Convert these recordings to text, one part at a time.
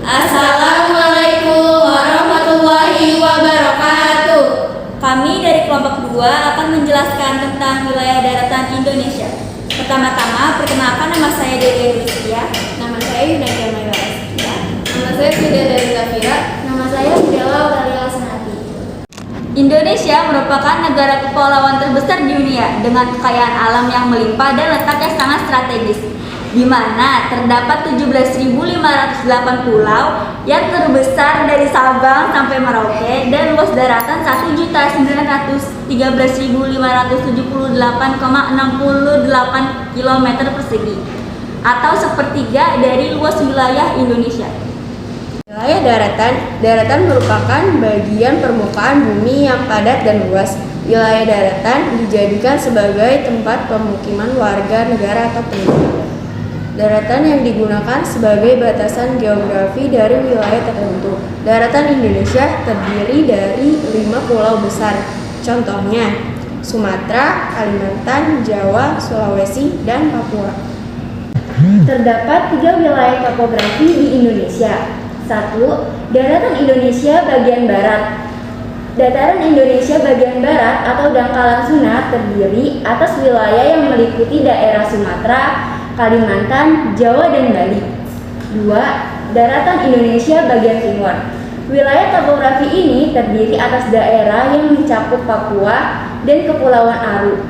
Assalamualaikum warahmatullahi wabarakatuh. Kami dari kelompok 2 akan menjelaskan tentang wilayah daratan Indonesia. Pertama-tama, perkenalkan nama saya Dede Rizkia. Nama saya Yunaki Amaira Askia. Nama saya Fidia dari Zafira. Nama saya Bella Utalia Senati. Indonesia merupakan negara kepulauan terbesar di dunia dengan kekayaan alam yang melimpah dan letaknya sangat strategis, di mana terdapat 17.508 pulau yang terbesar dari Sabang sampai Merauke dan luas daratan 1.903.578,68 km persegi atau sepertiga dari luas wilayah Indonesia. Wilayah daratan merupakan bagian permukaan bumi yang padat dan luas. Wilayah daratan dijadikan sebagai tempat pemukiman warga negara atau penduduk. Daratan yang digunakan sebagai batasan geografi dari wilayah tertentu. Daratan Indonesia terdiri dari 5 pulau besar. Contohnya, Sumatera, Kalimantan, Jawa, Sulawesi, dan Papua. Terdapat 3 wilayah topografi di Indonesia. 1. Daratan Indonesia bagian barat. Dataran Indonesia bagian barat atau dangkalan Sunda terdiri atas wilayah yang meliputi daerah Sumatera, Kalimantan, Jawa, dan Bali. 2. Daratan Indonesia bagian timur. Wilayah topografi ini terdiri atas daerah yang mencakup Papua dan Kepulauan Aru.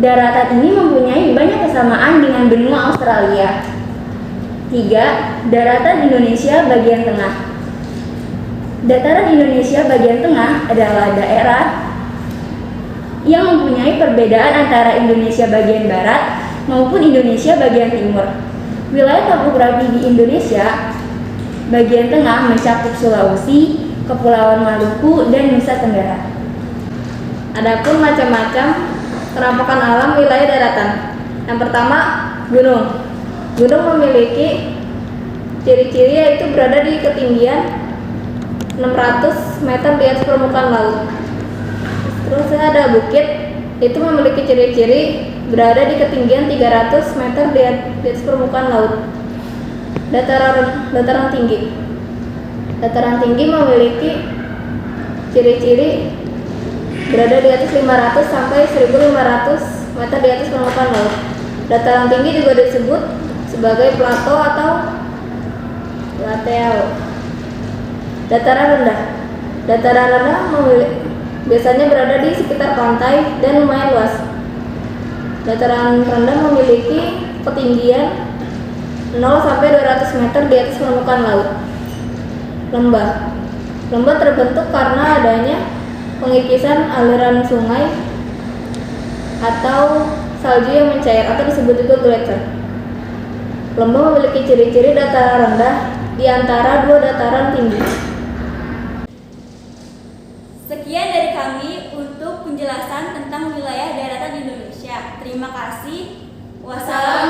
Daratan ini mempunyai banyak kesamaan dengan benua Australia. 3. Daratan Indonesia bagian tengah. Dataran Indonesia bagian tengah adalah daerah yang mempunyai perbedaan antara Indonesia bagian barat maupun Indonesia bagian timur. Wilayah topografi di Indonesia bagian tengah mencakup Sulawesi, Kepulauan Maluku, dan Nusa Tenggara. Adapun macam-macam penampakan alam wilayah daratan. Yang pertama, gunung. Gunung memiliki ciri-ciri yaitu berada di ketinggian 600 meter di atas permukaan laut. Terus ada bukit, itu memiliki ciri-ciri berada di ketinggian 300 meter di atas permukaan laut. Dataran tinggi. Dataran tinggi memiliki ciri-ciri berada di atas 500 sampai 1.500 meter di atas permukaan laut. Dataran tinggi juga disebut sebagai plato atau plateau. Dataran rendah. Dataran rendah biasanya berada di sekitar pantai dan lumayan luas. Dataran rendah memiliki ketinggian 0 sampai 200 meter di atas permukaan laut. Lembah. Lembah terbentuk karena adanya pengikisan aliran sungai atau salju yang mencair atau disebut juga gletser. Lembah memiliki ciri-ciri dataran rendah di antara 2 dataran tinggi. Sekian dari kami untuk penjelasan tentang wilayah daratan Indonesia. Terima kasih. Wassalamualaikum.